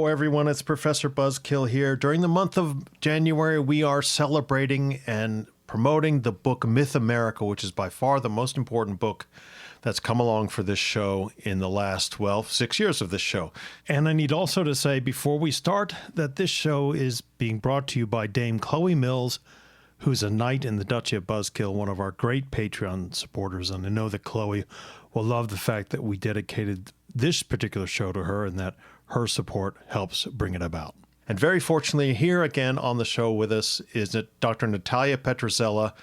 everyone. It's Professor Buzzkill here. During the month of January, we are celebrating and promoting the book Myth America, which is by far the most important book that's come along for this show in the last, 6 years of this show. And I need also to say before we start that this show is being brought to you by Dame Chloe Mills, who's a knight in the Duchy of Buzzkill, one of our great Patreon supporters. And I know that Chloe will love the fact that we dedicated this particular show to her and that her support helps bring it about. And very fortunately, here again on the show with us is Dr. Natalia Petrzela,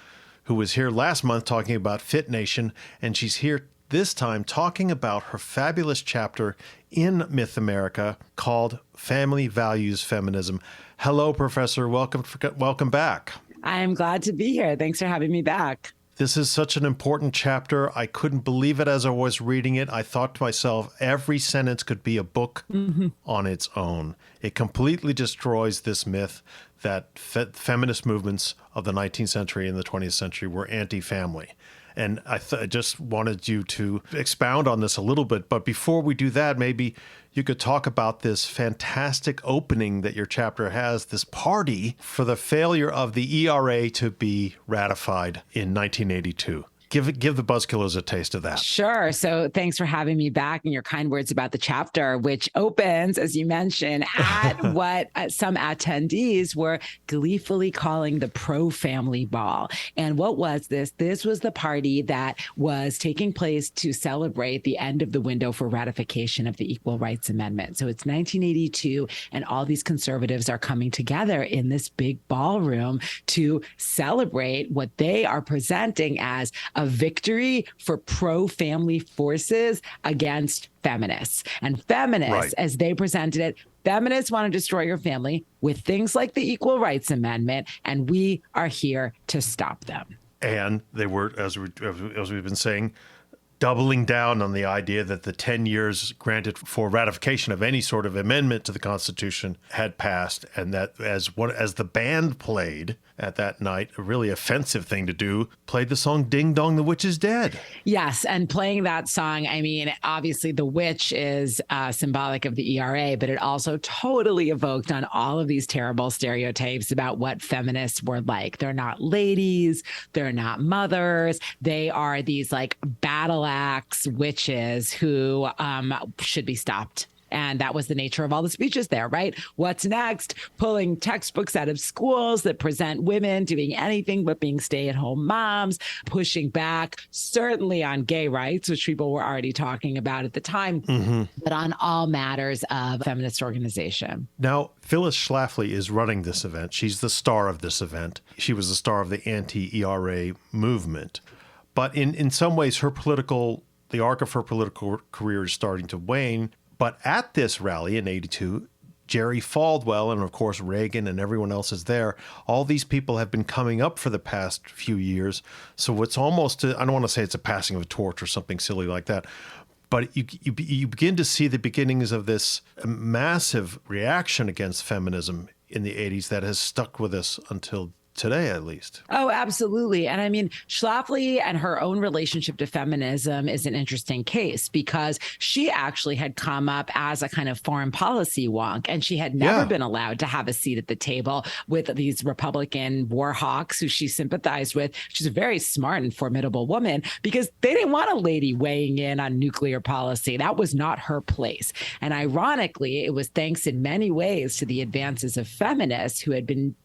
who was here last month talking about Fit Nation, and she's here this time talking about her fabulous chapter in Myth America called Family Values Feminism. Hello, Professor. Welcome back. I'm glad to be here. Thanks for having me back. This is such an important chapter. I couldn't believe it as I was reading it. I thought to myself, every sentence could be a book on its own. It completely destroys this myth that feminist movements of the 19th century and the 20th century were anti-family. And I just wanted you to expound on this a little bit. But before we do that, maybe you could talk about this fantastic opening that your chapter has, this party for the failure of the ERA to be ratified in 1982. Give the Buzzkillers a taste of that. Sure. So thanks for having me back and your kind words about the chapter, which opens, as you mentioned, at what some attendees were gleefully calling the pro-family ball. And what was this? This was the party that was taking place to celebrate the end of the window for ratification of the Equal Rights Amendment. So it's 1982, and all these conservatives are coming together in this big ballroom to celebrate what they are presenting as a victory for pro-family forces against feminists. And feminists, right, as they presented it, feminists want to destroy your family with things like the Equal Rights Amendment, and we are here to stop them. And they were, as we've been saying, doubling down on the idea that the 10 years granted for ratification of any sort of amendment to the Constitution had passed, and that as the band played at that night, a really offensive thing to do, played the song Ding Dong, the Witch is Dead. Yes, and playing that song, I mean, obviously the witch is symbolic of the ERA, but it also totally evoked on all of these terrible stereotypes about what feminists were like. They're not ladies, they're not mothers, they are these like battle axe witches who should be stopped. And that was the nature of all the speeches there, right? What's next? Pulling textbooks out of schools that present women doing anything but being stay-at-home moms, pushing back certainly on gay rights, which people were already talking about at the time, but on all matters of feminist organization. Now, Phyllis Schlafly is running this event. She's the star of this event. She was the star of the anti-ERA movement. But in some ways, the arc of her political career is starting to wane. But at this rally in 82, Jerry Falwell and, of course, Reagan and everyone else is there. All these people have been coming up for the past few years. So it's almost, I don't want to say it's a passing of a torch or something silly like that, but you begin to see the beginnings of this massive reaction against feminism in the 80s that has stuck with us until today, at least. Oh, absolutely. And I mean, Schlafly and her own relationship to feminism is an interesting case because she actually had come up as a kind of foreign policy wonk, and she had never been allowed to have a seat at the table with these Republican war hawks who she sympathized with. She's a very smart and formidable woman because they didn't want a lady weighing in on nuclear policy. That was not her place. And ironically, it was thanks in many ways to the advances of feminists who had been,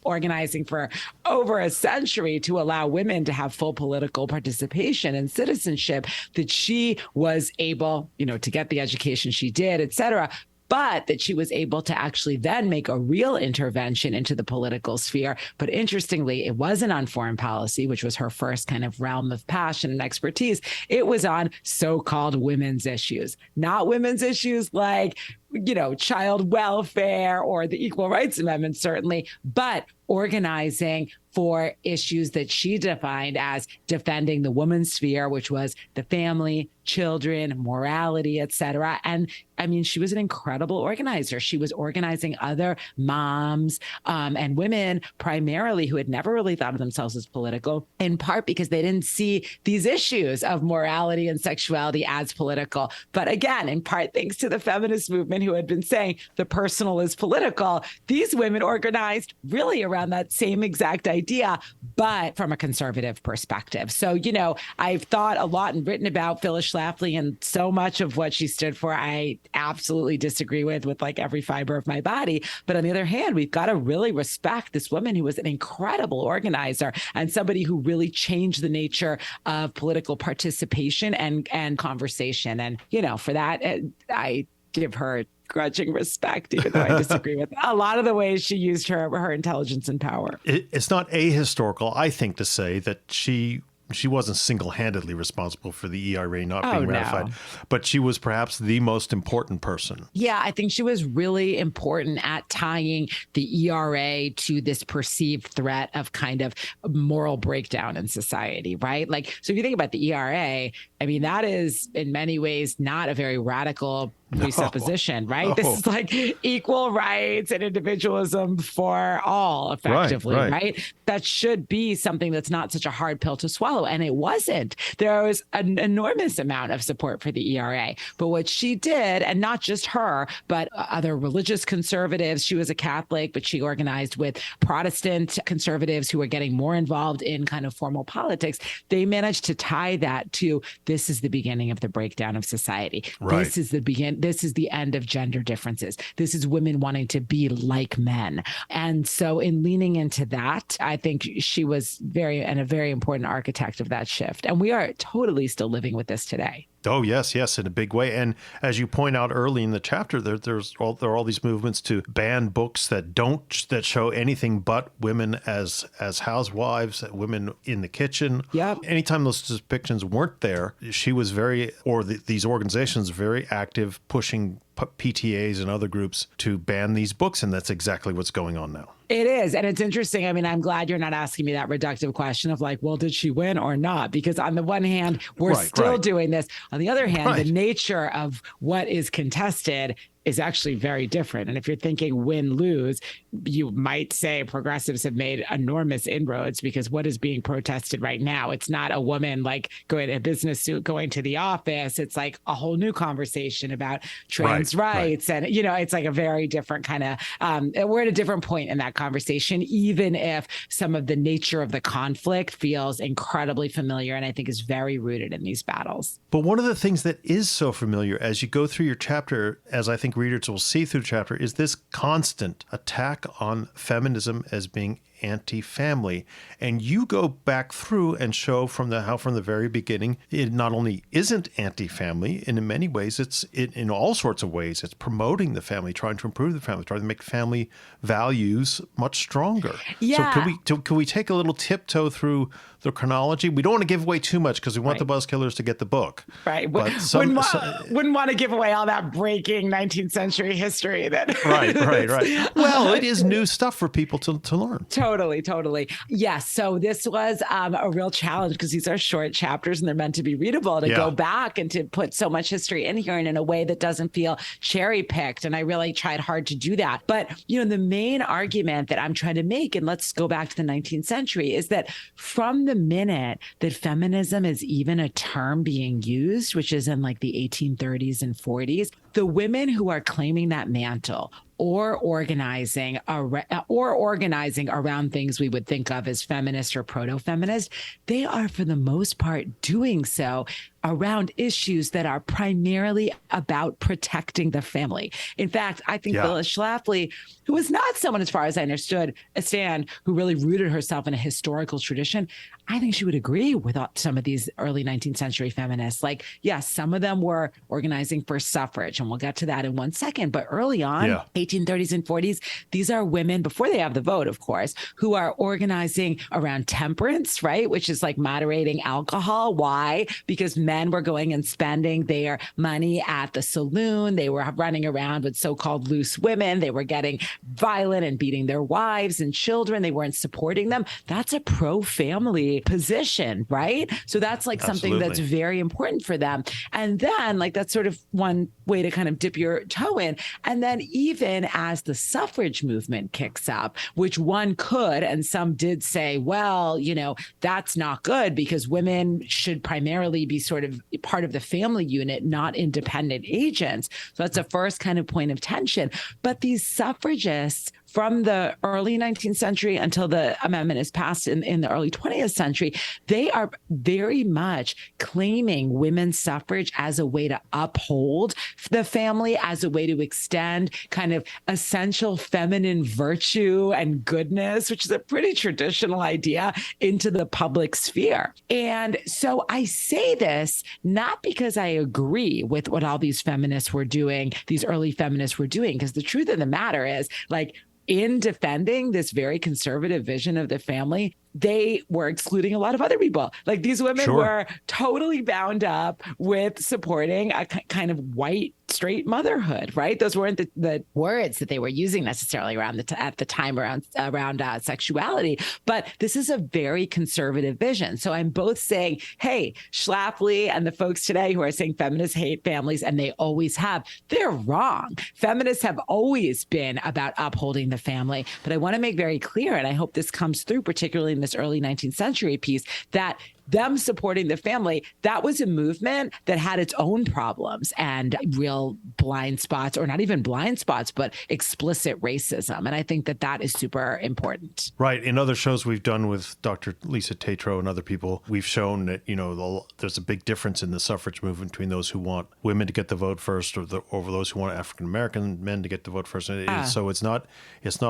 organizing for over a century to allow women to have full political participation and citizenship, that she was able, to get the education she did, et cetera, but that she was able to actually then make a real intervention into the political sphere. But interestingly, it wasn't on foreign policy, which was her first kind of realm of passion and expertise. It was on so-called women's issues, not women's issues like child welfare or the Equal Rights Amendment, certainly, but organizing for issues that she defined as defending the woman's sphere, which was the family, children, morality, etc. And I mean, she was an incredible organizer. She was organizing other moms and women primarily who had never really thought of themselves as political, in part because they didn't see these issues of morality and sexuality as political. But again, in part thanks to the feminist movement who had been saying the personal is political, these women organized really around that same exact idea, but from a conservative perspective. So, you know, I've thought a lot and written about Phyllis Schlafly, and so much of what she stood for, I absolutely disagree with like every fiber of my body. But on the other hand, we've got to really respect this woman who was an incredible organizer and somebody who really changed the nature of political participation and conversation. And, you know, for that, I give her grudging respect, even though I disagree with a lot of the ways she used her intelligence and power. It's not ahistorical, I think, to say that she wasn't single-handedly responsible for the ERA not being ratified, but she was perhaps the most important person. Yeah, I think she was really important at tying the ERA to this perceived threat of kind of moral breakdown in society, right? Like, so if you think about the ERA, I mean, that is in many ways not a very radical presupposition, right? No. This is like equal rights and individualism for all, effectively, right? That should be something that's not such a hard pill to swallow. And it wasn't. There was an enormous amount of support for the ERA. But what she did, and not just her, but other religious conservatives, she was a Catholic, but she organized with Protestant conservatives who were getting more involved in kind of formal politics. They managed to tie that to this is the beginning of the breakdown of society. Right. This is the end of gender differences. This is women wanting to be like men. And so in leaning into that, I think she was a very important architect of that shift. And we are totally still living with this today. Oh, yes, in a big way. And as you point out early in the chapter, there are all these movements to ban books that show anything but women as housewives, women in the kitchen. Yep. Anytime those depictions weren't there, she was these organizations very active pushing PTAs and other groups to ban these books. And that's exactly what's going on now. It is. And it's interesting. I mean, I'm glad you're not asking me that reductive question of like, well, did she win or not? Because on the one hand, we're still doing this. On the other hand, the nature of what is contested is actually very different. And if you're thinking win, lose, you might say progressives have made enormous inroads because what is being protested right now, it's not a woman like going in a business suit, going to the office. It's like a whole new conversation about trans rights. And, you know, it's like a very different kind of, we're at a different point in that conversation, even if some of the nature of the conflict feels incredibly familiar and I think is very rooted in these battles. But one of the things that is so familiar as you go through your chapter, as I think readers will see through the chapter, is this constant attack on feminism as being anti-family. And you go back through and show from the very beginning, it not only isn't anti-family, and in many ways, in all sorts of ways, it's promoting the family, trying to improve the family, trying to make family values much stronger. Yeah. So can we take a little tiptoe through the chronology? We don't want to give away too much because we want the Buzzkillers to get the book. Right. Wouldn't want to give away all that breaking 19th century history. Right. Well, it is new stuff for people to learn. Totally. Yes. So this was a real challenge because these are short chapters and they're meant to be readable, to go back and to put so much history in here and in a way that doesn't feel cherry picked. And I really tried hard to do that. But, you know, the main argument that I'm trying to make, and let's go back to the 19th century, is that from the minute that feminism is even a term being used, which is in like the 1830s and 40s, the women who are claiming that mantle or organizing around things we would think of as feminist or proto-feminist, they are for the most part doing so around issues that are primarily about protecting the family. In fact, I think Phyllis Schlafly, who was not someone, as far as I understood, who really rooted herself in a historical tradition, I think she would agree with some of these early 19th century feminists. Like, yes, some of them were organizing for suffrage, and we'll get to that in one second. But early on, 1830s and 40s, these are women, before they have the vote, of course, who are organizing around temperance, right? Which is like moderating alcohol. Why? Because men men were going and spending their money at the saloon. They were running around with so-called loose women. They were getting violent and beating their wives and children. They weren't supporting them. That's a pro-family position, right? So that's like something that's very important for them. And then like that's sort of one way to kind of dip your toe in. And then even as the suffrage movement kicks up, which one could, and some did say, well, you know, that's not good because women should primarily be sort of part of the family unit, not independent agents. So that's the first kind of point of tension. But these suffragists from the early 19th century until the amendment is passed in the early 20th century, they are very much claiming women's suffrage as a way to uphold the family, as a way to extend kind of essential feminine virtue and goodness, which is a pretty traditional idea, into the public sphere. And so I say this not because I agree with what all these feminists were doing, these early feminists were doing, because the truth of the matter is, like, in defending this very conservative vision of the family, they were excluding a lot of other people. Like these women were totally bound up with supporting a kind of white straight motherhood, right? Those weren't the words that they were using necessarily around at the time around sexuality, but this is a very conservative vision. So I'm both saying, hey, Schlafly and the folks today who are saying feminists hate families, and they always have, they're wrong. Feminists have always been about upholding the family, but I want to make very clear, and I hope this comes through, particularly in this early 19th century piece, that them supporting the family, that was a movement that had its own problems and real blind spots, or not even blind spots, but explicit racism. And I think that that is super important. Right. In other shows we've done with Dr. Lisa Tatro and other people, we've shown that, you know, there's a big difference in the suffrage movement between those who want women to get the vote first over those who want African-American men to get the vote first. So it's not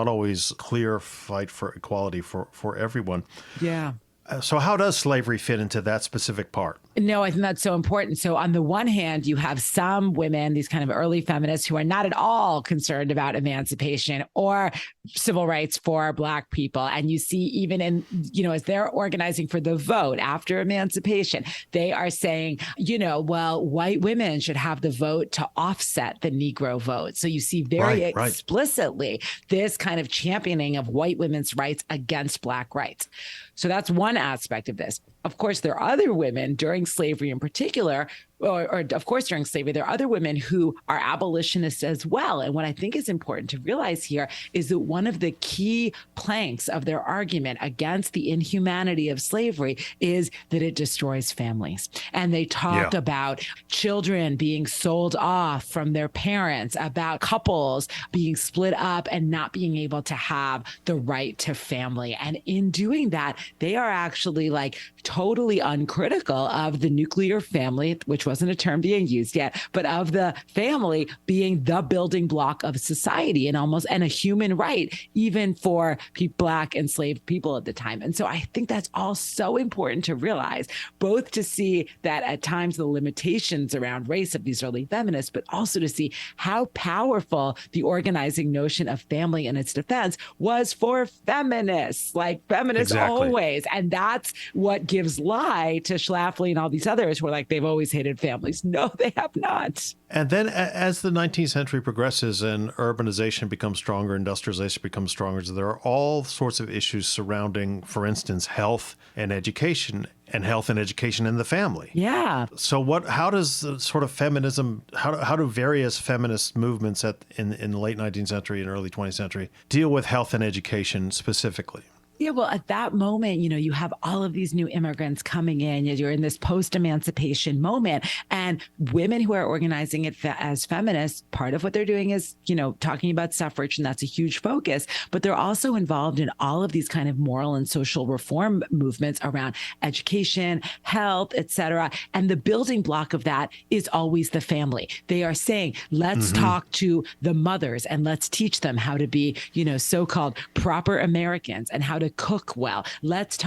always clear fight for equality for everyone. Yeah. So how does slavery fit into that specific part? No, I think that's so important. So on the one hand, you have some women, these kind of early feminists who are not at all concerned about emancipation or civil rights for Black people. And you see even in, you know, as they're organizing for the vote after emancipation, they are saying, you know, well, white women should have the vote to offset the Negro vote. So you see very explicitly this kind of championing of white women's rights against Black rights. So that's one aspect of this. Of course, there are other women during slavery in particular, or of course, during slavery, there are other women who are abolitionists as well. And what I think is important to realize here is that one of the key planks of their argument against the inhumanity of slavery is that it destroys families. And they talk about children being sold off from their parents, about couples being split up and not being able to have the right to family. And in doing that, they are actually like totally uncritical of the nuclear family, which wasn't a term being used yet, but of the family being the building block of society and a human right, even for Black enslaved people at the time. And so I think that's all so important to realize, both to see that at times the limitations around race of these early feminists, but also to see how powerful the organizing notion of family in its defense was for feminists, like feminists always. And that's what gives lie to Schlafly and all these others who are like, they've always hated families. No, they have not. And then as the 19th century progresses and urbanization becomes stronger, industrialization becomes stronger, there are all sorts of issues surrounding, for instance, health and education in the family. Yeah. So how does sort of feminism, how do various feminist movements in the late 19th century and early 20th century deal with health and education specifically? Yeah, well, at that moment, you know, you have all of these new immigrants coming in. You're in this post-emancipation moment, and women who are organizing it as feminists, part of what they're doing is, you know, talking about suffrage, and that's a huge focus. But they're also involved in all of these kind of moral and social reform movements around education, health, et cetera. And the building block of that is always the family. They are saying, let's talk to the mothers and let's teach them how to be, you know, so-called proper Americans and how to cook well. Let's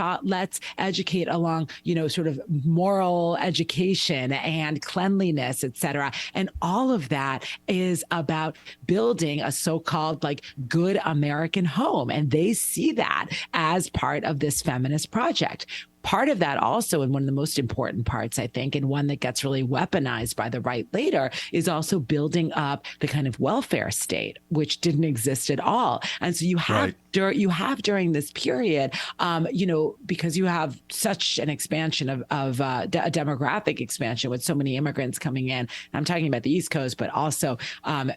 educate along, you know, sort of moral education and cleanliness, et cetera. And all of that is about building a so-called like good American home. And they see that as part of this feminist project. part of that also, and one of the most important parts, I think, and one that gets really weaponized by the right later, is also building up the kind of welfare state, which didn't exist at all. And so you have during this period, because you have such an expansion of a demographic expansion with so many immigrants coming in. I'm talking about the East Coast, but also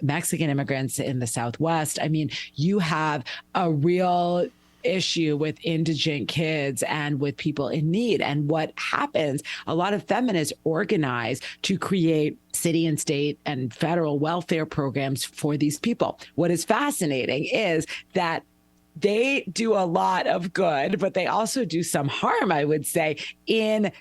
Mexican immigrants in the Southwest. I mean, you have a real issue with indigent kids and with people in need. And what happens, a lot of feminists organize to create city and state and federal welfare programs for these people. What is fascinating is that they do a lot of good, but they also do some harm, I would say, in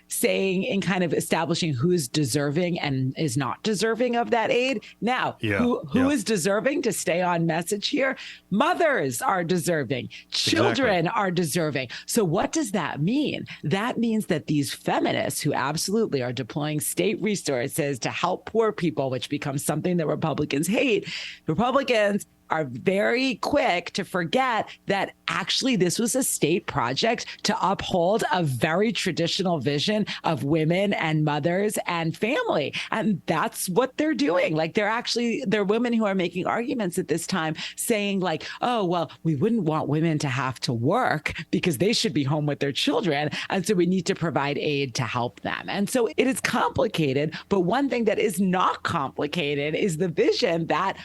kind of establishing who's deserving and is not deserving of that aid. Now, who is deserving, to stay on message here? Mothers are deserving. Children are deserving. So what does that mean? That means that these feminists who absolutely are deploying state resources to help poor people, which becomes something that Republicans hate, Republicans are very quick to forget that actually this was a state project to uphold a very traditional vision of women and mothers and family. And that's what they're doing. Like there are women who are making arguments at this time saying like, oh, well, we wouldn't want women to have to work because they should be home with their children. And so we need to provide aid to help them. And so it is complicated. But one thing that is not complicated is the vision that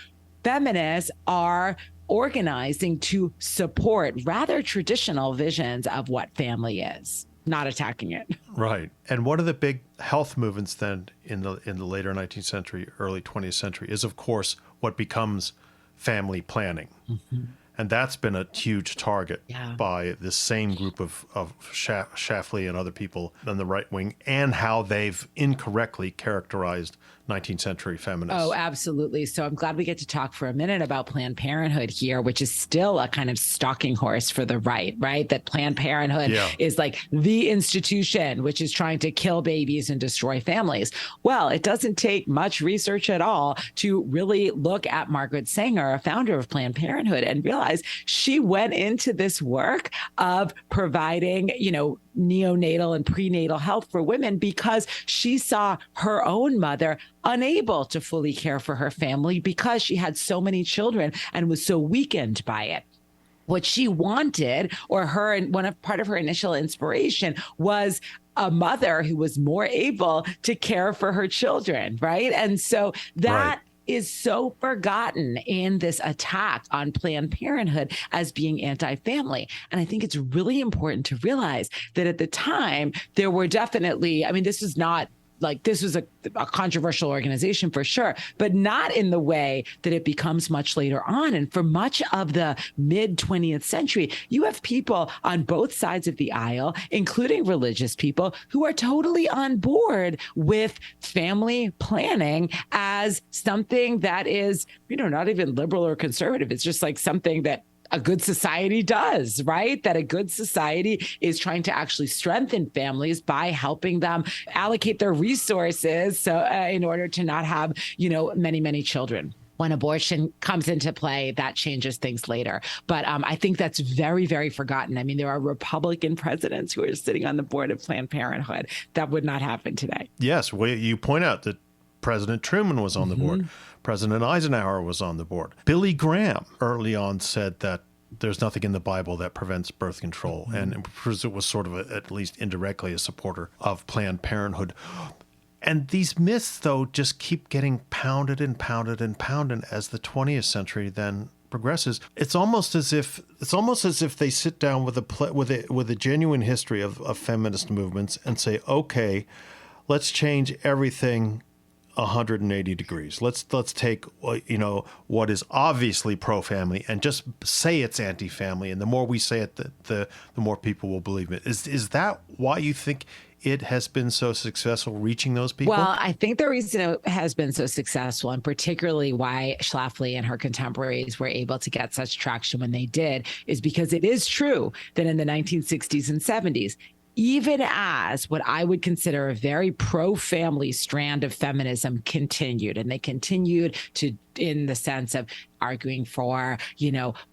feminists are organizing to support rather traditional visions of what family is, not attacking it. Right. And one of the big health movements then in the later 19th century, early 20th century is, of course, what becomes family planning. Mm-hmm. And that's been a huge target by this same group of Schlafly and other people on the right wing, and how they've incorrectly characterized 19th century feminists. Oh, absolutely. So I'm glad we get to talk for a minute about Planned Parenthood here, which is still a kind of stalking horse for the right? That Planned Parenthood is like the institution which is trying to kill babies and destroy families. Well, it doesn't take much research at all to really look at Margaret Sanger, a founder of Planned Parenthood, and realize she went into this work of providing, neonatal and prenatal health for women because she saw her own mother unable to fully care for her family because she had so many children and was so weakened by it. What she wanted, or part of her initial inspiration, was a mother who was more able to care for her children, right? And so that is so forgotten in this attack on Planned Parenthood as being anti-family. And I think it's really important to realize that at the time, there were definitely, this was not like this was a controversial organization for sure, but not in the way that it becomes much later on. And for much of the mid 20th century, you have people on both sides of the aisle, including religious people, who are totally on board with family planning as something that is, not even liberal or conservative. It's just like something that a good society does, right? That a good society is trying to actually strengthen families by helping them allocate their resources so in order to not have, many, many children. When abortion comes into play, that changes things later. But I think that's very, very forgotten. There are Republican presidents who are sitting on the board of Planned Parenthood. That would not happen today. Yes. Well, you point out that President Truman was on the board. President Eisenhower was on the board. Billy Graham early on said that there's nothing in the Bible that prevents birth control. And it was sort of at least indirectly a supporter of Planned Parenthood. And these myths, though, just keep getting pounded and pounded and pounded as the 20th century then progresses. It's almost as if they sit down with a genuine history of feminist movements and say, okay, let's change everything 180 degrees. Let's take what is obviously pro-family and just say it's anti-family. And the more we say it, the more people will believe it. Is that why you think it has been so successful reaching those people? Well, I think the reason it has been so successful, and particularly why Schlafly and her contemporaries were able to get such traction when they did, is because it is true that in the 1960s and 70s, even as what I would consider a very pro-family strand of feminism continued, and they continued to, in the sense of arguing for,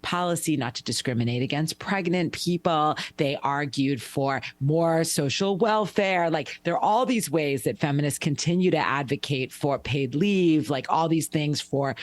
policy not to discriminate against pregnant people. They argued for more social welfare. Like, there are all these ways that feminists continue to advocate for paid leave, like all these things for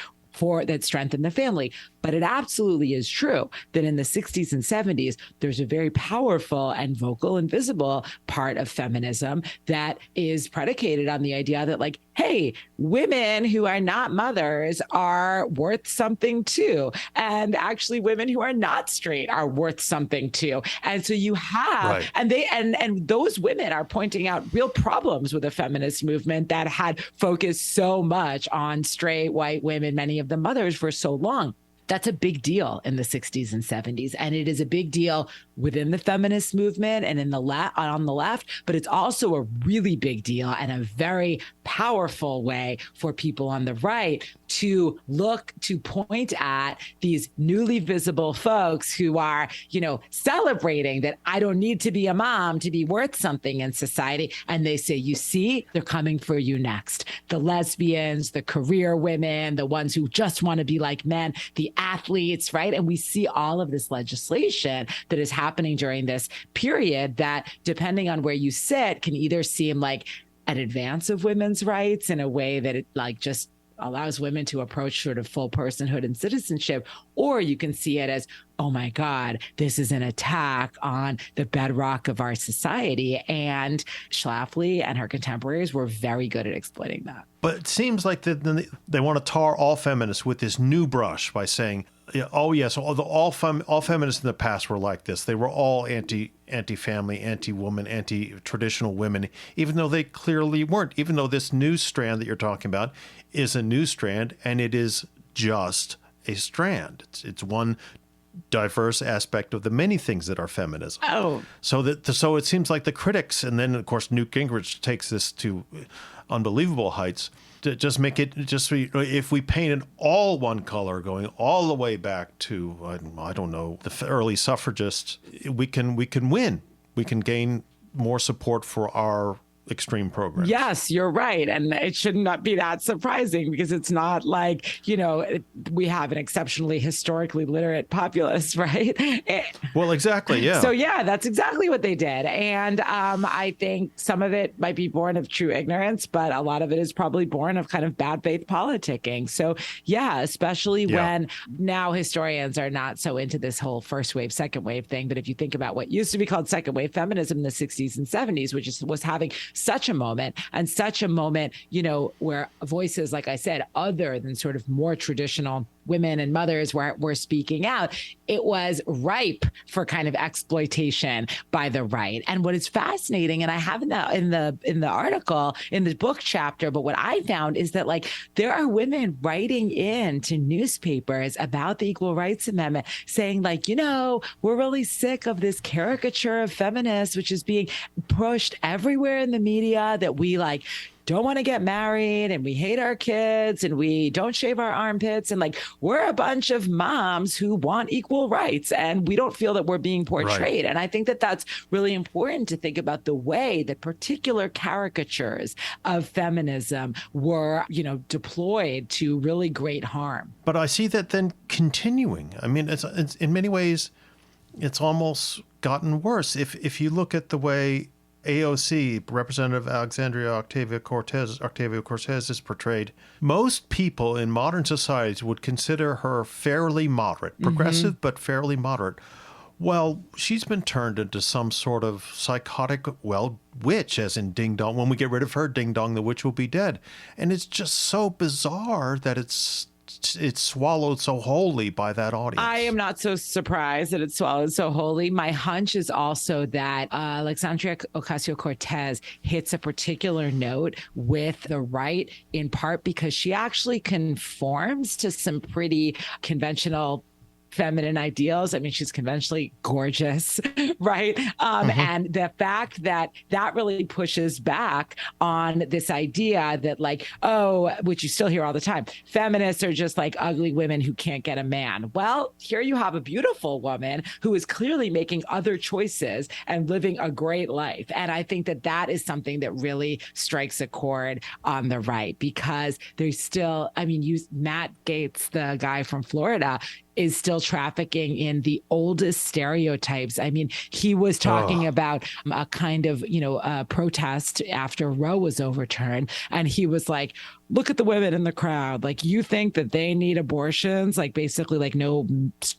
that strengthen the family. But it absolutely is true that in the 60s and 70s, there's a very powerful and vocal and visible part of feminism that is predicated on the idea that, like, hey, women who are not mothers are worth something too. And actually women who are not straight are worth something too. And so you have, right. and those women are pointing out real problems with the feminist movement that had focused so much on straight white women, many of the mothers, for so long. That's a big deal in the 60s and 70s. And it is a big deal within the feminist movement and on the left, but it's also a really big deal and a very powerful way for people on the right to point at these newly visible folks who are, celebrating that I don't need to be a mom to be worth something in society. And they say, you see, they're coming for you next. The lesbians, the career women, the ones who just want to be like men, the athletes, right? And we see all of this legislation that is happening during this period that, depending on where you sit, can either seem like an advance of women's rights in a way that it just allows women to approach sort of full personhood and citizenship, or you can see it as, oh my God, this is an attack on the bedrock of our society. And Schlafly and her contemporaries were very good at exploiting that. But it seems like they want to tar all feminists with this new brush by saying, oh yes, all feminists in the past were like this. They were all anti-family, anti-woman, anti-traditional women, even though they clearly weren't. Even though this new strand that you're talking about is a new strand, and it is just a strand. It's one diverse aspect of the many things that are feminism. Oh, so it seems like the critics, and then of course Newt Gingrich takes this to unbelievable heights. To just make it if we painted all one color, going all the way back to I don't know, the early suffragists, we can win. We can gain more support for our extreme programs. Yes, you're right. And it should not be that surprising, because it's not like, we have an exceptionally historically literate populace, right? Well, exactly. Yeah. So yeah, that's exactly what they did. And I think some of it might be born of true ignorance, but a lot of it is probably born of kind of bad faith politicking. So yeah, especially when now historians are not so into this whole first wave, second wave thing. But if you think about what used to be called second wave feminism in the 60s and 70s, which was having such a moment, where voices, like I said, other than sort of more traditional women and mothers were speaking out, it was ripe for kind of exploitation by the right. And what is fascinating, and I have in the article, in the book chapter, but what I found is that there are women writing in to newspapers about the Equal Rights Amendment saying we're really sick of this caricature of feminists, which is being pushed everywhere in the media, that we don't want to get married and we hate our kids and we don't shave our armpits, and we're a bunch of moms who want equal rights and we don't feel that we're being portrayed. Right. And I think that that's really important to think about the way that particular caricatures of feminism were, deployed to really great harm. But I see that then continuing. I mean, it's in many ways, it's almost gotten worse. If you look at the way AOC, Representative Alexandria Ocasio-Cortez is portrayed, most people in modern societies would consider her fairly moderate, progressive, but fairly moderate. Well, she's been turned into some sort of psychotic, witch, as in Ding Dong. When we get rid of her, Ding Dong, the witch will be dead. And it's just so bizarre that it's swallowed so wholly by that audience. I am not so surprised that it's swallowed so wholly. My hunch is also that Alexandria Ocasio-Cortez hits a particular note with the right, in part because she actually conforms to some pretty conventional feminine ideals. I mean, she's conventionally gorgeous, right? And the fact that that really pushes back on this idea that like, oh, which you still hear all the time, feminists are just like ugly women who can't get a man. Well, here you have a beautiful woman who is clearly making other choices and living a great life. And I think that that is something that really strikes a chord on the right, because there's still, I mean, Matt Gaetz, the guy from Florida, is still trafficking in the oldest stereotypes. I mean, he was talking about a kind of, protest after Roe was overturned. And he was like, look at the women in the crowd. Like, you think that they need abortions? Like, basically, like no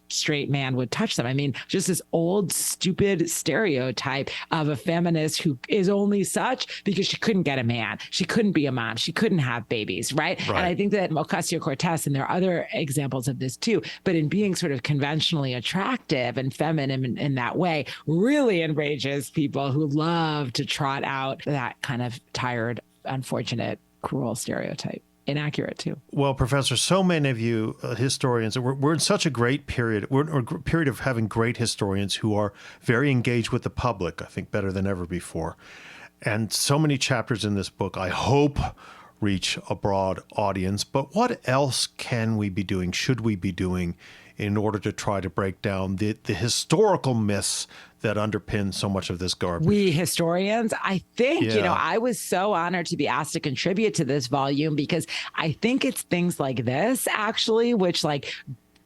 straight man would touch them. I mean, just this old, stupid stereotype of a feminist who is only such because she couldn't get a man. She couldn't be a mom. She couldn't have babies, right? And I think that Ocasio-Cortez, and there are other examples of this too, but in being sort of conventionally attractive and feminine in that way, really enrages people who love to trot out that kind of tired, unfortunate, cruel stereotype. Inaccurate too. Well, Professor, so many of you historians, we're in such a great period. We're in a period of having great historians who are very engaged with the public, I think better than ever before. And so many chapters in this book, I hope, reach a broad audience. But what else can we be doing, should we be doing, in order to try to break down the historical myths that underpin so much of this garbage? We historians, I think, I was so honored to be asked to contribute to this volume, because I think it's things like this, actually, which like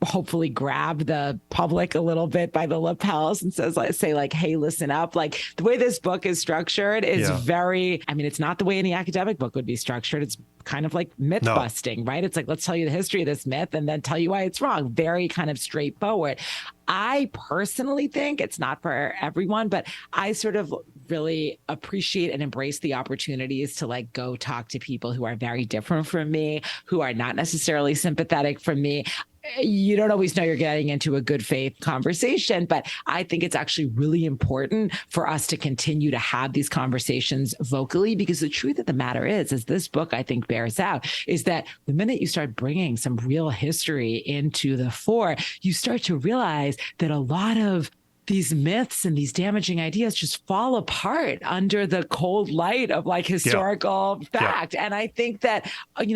hopefully grab the public a little bit by the lapels and say like, hey, listen up. Like, the way this book is structured is very, I mean, it's not the way any academic book would be structured. It's kind of like myth busting, right? It's like, let's tell you the history of this myth and then tell you why it's wrong. Very kind of straightforward. I personally think it's not for everyone, but I sort of really appreciate and embrace the opportunities to like go talk to people who are very different from me, who are not necessarily sympathetic from me. You don't always know you're getting into a good faith conversation, but I think it's actually really important for us to continue to have these conversations vocally, because the truth of the matter is, as this book, I think, bears out, is that the minute you start bringing some real history into the fore, you start to realize that a lot of these myths and these damaging ideas just fall apart under the cold light of like historical fact. And I think that,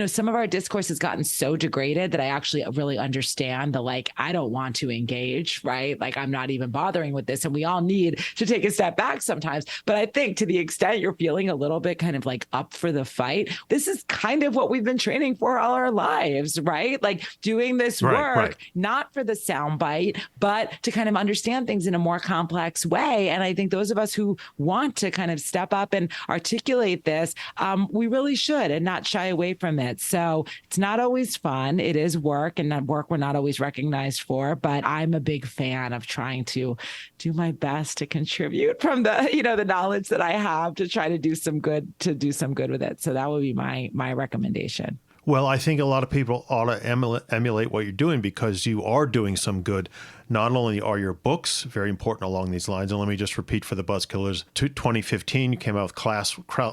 some of our discourse has gotten so degraded that I actually really understand the, like, I don't want to engage, right? Like, I'm not even bothering with this. And we all need to take a step back sometimes. But I think to the extent you're feeling a little bit kind of like up for the fight, this is kind of what we've been training for all our lives, right? Like doing this work, not for the soundbite, but to kind of understand things in a more complex way. And I think those of us who want to kind of step up and articulate this, we really should, and not shy away from it. So it's not always fun. It is work, and that work we're not always recognized for, but I'm a big fan of trying to do my best to contribute from the, the knowledge that I have to try to do some good with it. So that would be my recommendation. Well, I think a lot of people ought to emulate what you're doing, because you are doing some good. Not only are your books very important along these lines, and let me just repeat for the Buzzkillers, 2015, you came out with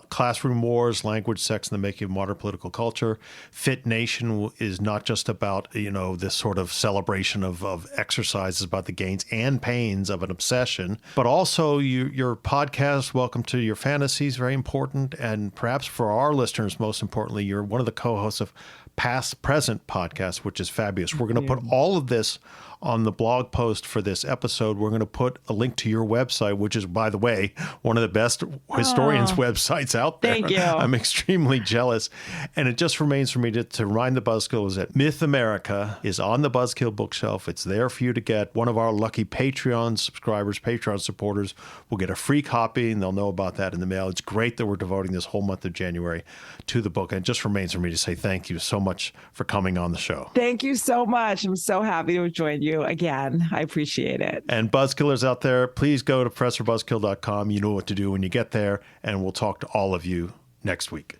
Classroom Wars, Language, Sex, and the Making of Modern Political Culture. Fit Nation is not just about, this sort of celebration of exercises about the gains and pains of an obsession, but also your podcast, Welcome to Your Fantasies, very important. And perhaps for our listeners, most importantly, you're one of the co-hosts of Past Present podcast, which is fabulous. We're going to put all of this on the blog post for this episode. We're going to put a link to your website, which is, by the way, one of the best historians' websites out there. Thank you. I'm extremely jealous. And it just remains for me to remind the Buzzkills that Myth America is on the Buzzkill bookshelf. It's there for you to get. One of our lucky Patreon subscribers, Patreon supporters, will get a free copy, and they'll know about that in the mail. It's great that we're devoting this whole month of January to the book. And it just remains for me to say thank you so much for coming on the show. Thank you so much. I'm so happy to have joined you again. I appreciate it. And Buzzkillers out there, please go to ProfessorBuzzkill.com. You know what to do when you get there, and we'll talk to all of you next week.